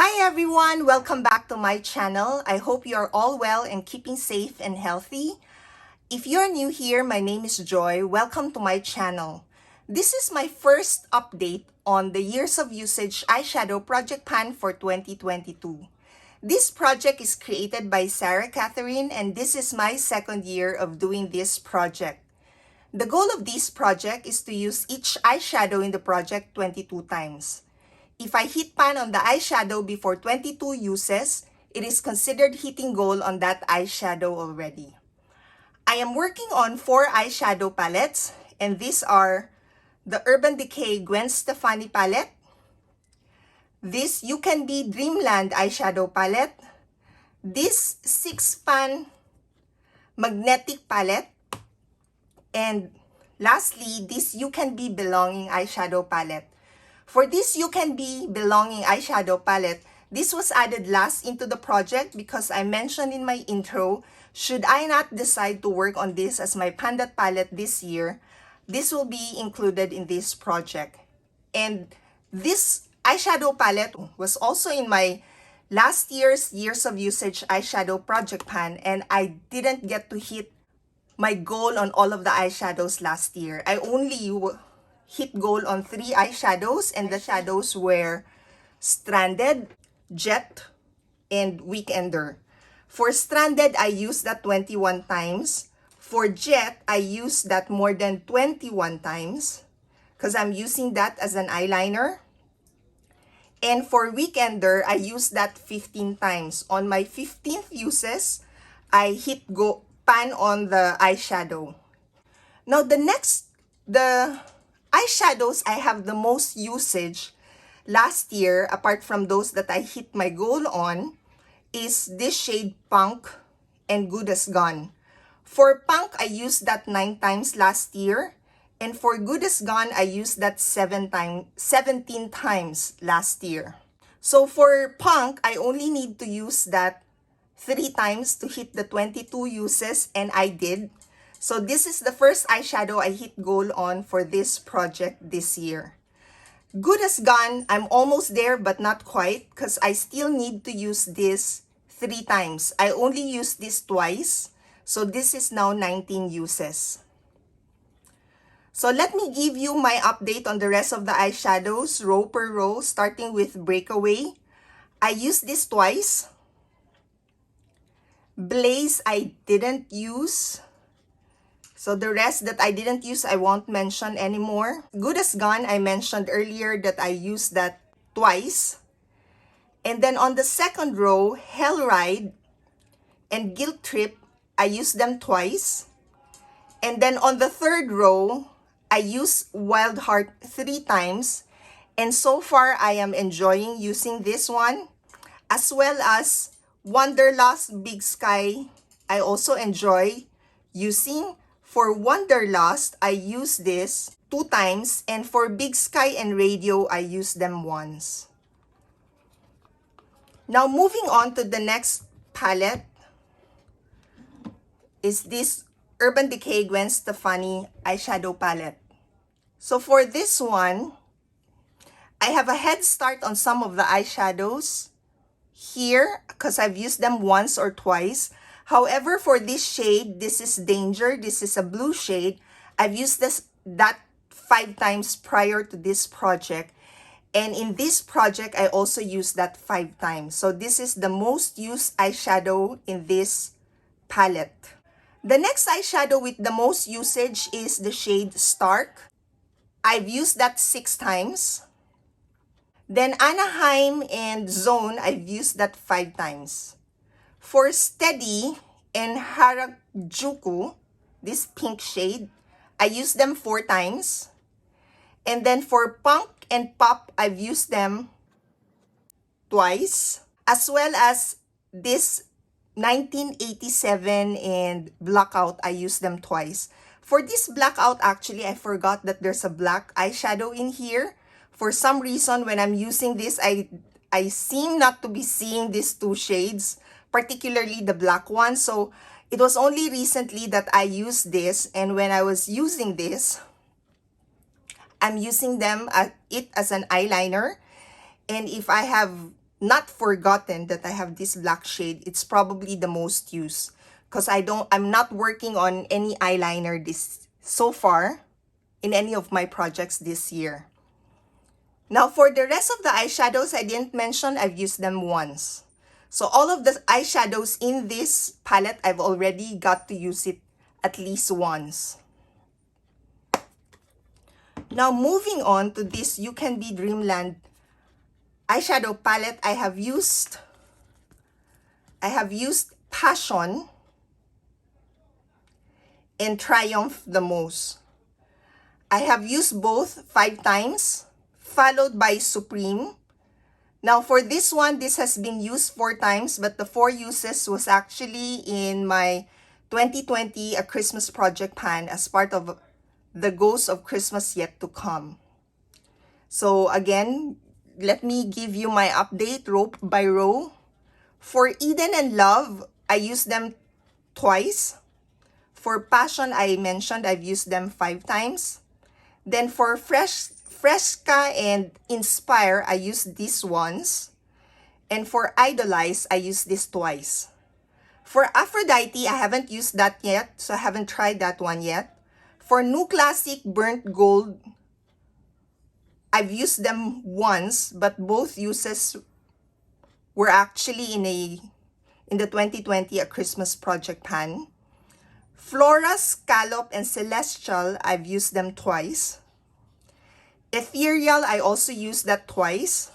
Hi everyone! Welcome back to my channel. I hope you are all well and keeping safe and healthy. If you're new here, my name is Joy. Welcome to my channel. This is my first update on the Years of Usage Eyeshadow Project Pan for 2022. This project is created by Sarah Catherine, and this is my second year of doing this project. The goal of this project is to use each eyeshadow in the project 22 times. If I hit pan on the eyeshadow before 22 uses, it is considered hitting goal on that eyeshadow already. I am working on 4 eyeshadow palettes, and these are the Urban Decay Gwen Stefani palette, this You Can Be Dreamland eyeshadow palette, this 6-pan magnetic palette, and lastly, this You Can Be Belonging eyeshadow palette. For this You Can Be Belonging eyeshadow palette, this was added last into the project because I mentioned in my intro, should I not decide to work on this as my Pandat palette this year, this will be included in this project. And this eyeshadow palette was also in my last year's Years of Usage eyeshadow project pan, and I didn't get to hit my goal on all of the eyeshadows last year. I only hit goal on 3 eyeshadows, and the shadows were Stranded, Jet, and Weekender. For Stranded, I used that 21 times. For Jet, I used that more than 21 times because I'm using that as an eyeliner. And for Weekender, I used that 15 times. On my 15th uses, I hit pan on the eyeshadow. Now the eyeshadows I have the most usage last year, apart from those that I hit my goal on, is this shade Punk and Good As Gone. For Punk, I used that 9 times last year, and for Good As Gone, I used that 17 times last year. So for Punk, I only need to use that 3 times to hit the 22 uses, and I did. So this is the first eyeshadow I hit goal on for this project this year. Good As Gone, I'm almost there but not quite because I still need to use this 3 times. I only used this twice, so this is now 19 uses. So let me give you my update on the rest of the eyeshadows, row per row, starting with Breakaway. I used this twice. Blaze, I didn't use. So the rest that I didn't use, I won't mention anymore. Good As Gone, I mentioned earlier that I used that twice. And then on the second row, Hell Ride and Guilt Trip, I used them twice. And then on the third row, I used Wild Heart 3 times. And so far, I am enjoying using this one. As well as Wanderlust Big Sky, I also enjoy using. For Wanderlust, I use this 2 times, and for Big Sky and Radio, I use them once. Now moving on to the next palette is this Urban Decay Gwen Stefani eyeshadow palette. So for this one, I have a head start on some of the eyeshadows here because I've used them once or twice. However, for this shade, this is Danger. This is a blue shade. I've used that 5 times prior to this project. And in this project, I also used that 5 times. So this is the most used eyeshadow in this palette. The next eyeshadow with the most usage is the shade Stark. I've used that 6 times. Then Anaheim and Zone, I've used that 5 times. For Steady and Harajuku, this pink shade, I used them 4 times. And then for Punk and Pop, I've used them twice. As well as this 1987 and Blackout, I used them twice. For this Blackout, actually, I forgot that there's a black eyeshadow in here. For some reason, when I'm using this, I seem not to be seeing these 2 shades, particularly the black one. So it was only recently that I used this, and when I was using this, I'm using it as an eyeliner. And if I have not forgotten that I have this black shade. It's probably the most used because I'm not working on any eyeliner this so far in any of my projects this year. Now for the rest of the eyeshadows I didn't mention, I've used them once. So all of the eyeshadows in this palette, I've already got to use it at least once. Now moving on to this You Can Be Dreamland eyeshadow palette, I have used Passion and Triumph the most. I have used both 5 times, followed by Supreme. Now for this one, this has been used 4 times, but the 4 uses was actually in my 2020 A Christmas Project pan as part of the Ghost of Christmas Yet to Come. So again, let me give you my update row by row. For Eden and Love, I used them twice. For Passion, I mentioned I've used them 5 times. Then for Fresca and Inspire, I used this once. And for Idolize, I used this twice. For Aphrodite, I haven't used that yet, so I haven't tried that one yet. For New Classic Burnt Gold, I've used them once, but both uses were actually in the 2020 A Christmas Project pan. Flora, Scallop, and Celestial, I've used them twice. Ethereal, I also used that twice.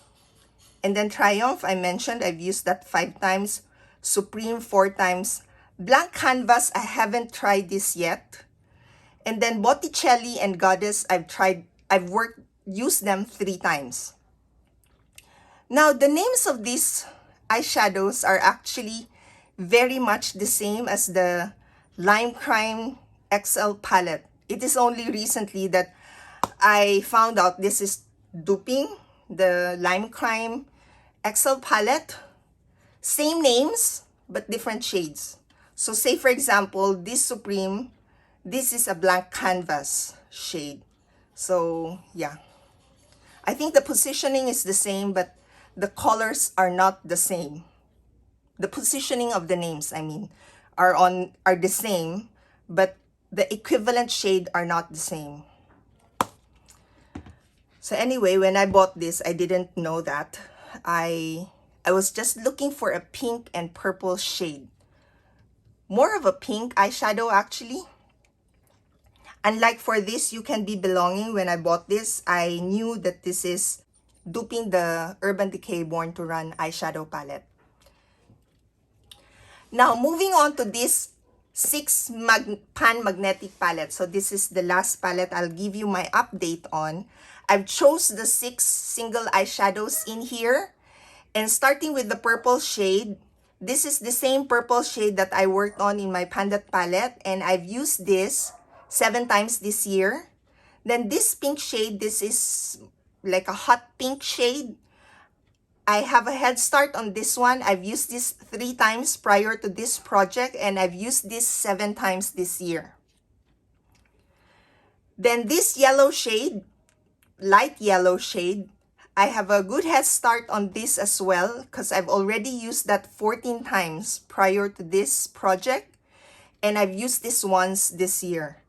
And then Triumph, I mentioned I've used that 5 times. Supreme 4 times. Blank Canvas, I haven't tried this yet. And then Botticelli and Goddess, used them 3 times. Now, the names of these eyeshadows are actually very much the same as the Lime Crime XL palette. It is only recently that I found out this is duping the Lime Crime XL palette. Same names, but different shades. So say for example, this Supreme, this is a Blank Canvas shade. So yeah, I think the positioning is the same, but the colors are not the same. The positioning of the names, I mean, are the same, but the equivalent shade are not the same. So anyway, when I bought this, I didn't know that. I was just looking for a pink and purple shade. More of a pink eyeshadow actually. Unlike for this You Can Be Belonging, when I bought this, I knew that this is duping the Urban Decay Born to Run eyeshadow palette. Now, moving on to this 6 pan magnetic palette. So this is the last palette I'll give you my update on. I've chose the 6 single eyeshadows in here. And starting with the purple shade, this is the same purple shade that I worked on in my Pandat palette. And I've used this 7 times this year. Then this pink shade, this is like a hot pink shade. I have a head start on this one. I've used this 3 times prior to this project, and I've used this 7 times this year. Then this yellow shade, light yellow shade, I have a good head start on this as well because I've already used that 14 times prior to this project, and I've used this once this year.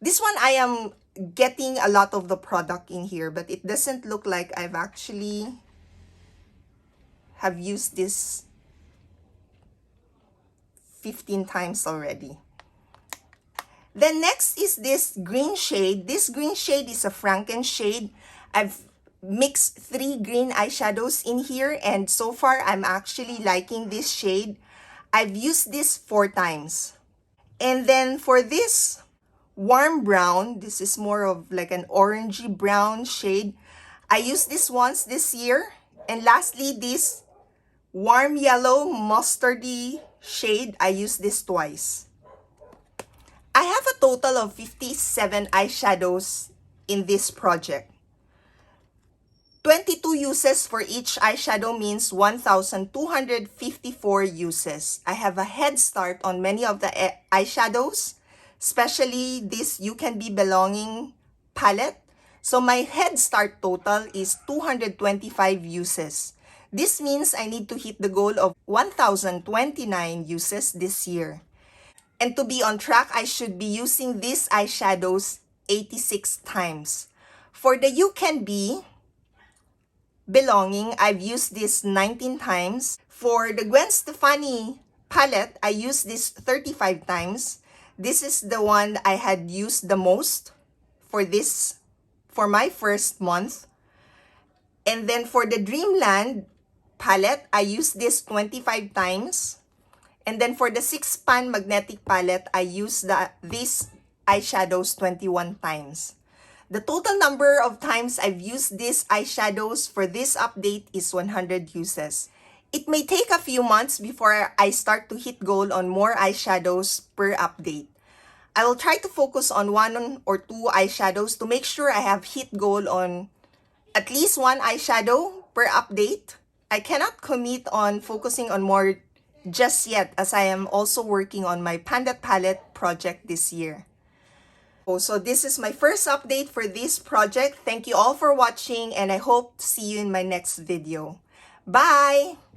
This one I am getting a lot of the product in here, but it doesn't look like I've actually have used this 15 times already. Then next is this green shade. This green shade is a Franken shade. I've mixed 3 green eyeshadows in here, and so far I'm actually liking this shade. I've used this 4 times. And then for this warm brown, this is more of like an orangey brown shade. I used this once this year. And lastly, this warm yellow mustardy shade, I used this twice. I have a total of 57 eyeshadows in this project. 22 uses for each eyeshadow means 1,254 uses. I have a head start on many of the eyeshadows, especially this You Can Be Belonging palette. So my head start total is 225 uses. This means I need to hit the goal of 1,029 uses this year. And to be on track, I should be using these eyeshadows 86 times. For the You Can Be Belonging, I've used this 19 times. For the Gwen Stefani palette, I used this 35 times. This is the one I had used the most for my first month. And then for the Dreamland palette, I used this 25 times. And then for the 6-pan magnetic palette, I used these eyeshadows 21 times. The total number of times I've used these eyeshadows for this update is 100 uses. It may take a few months before I start to hit goal on more eyeshadows per update. I will try to focus on 1 or 2 eyeshadows to make sure I have hit goal on at least 1 eyeshadow per update. I cannot commit on focusing on more just yet, as I am also working on my Panda palette project this year. So this is my first update for this project. Thank you all for watching, and I hope to see you in my next video. Bye!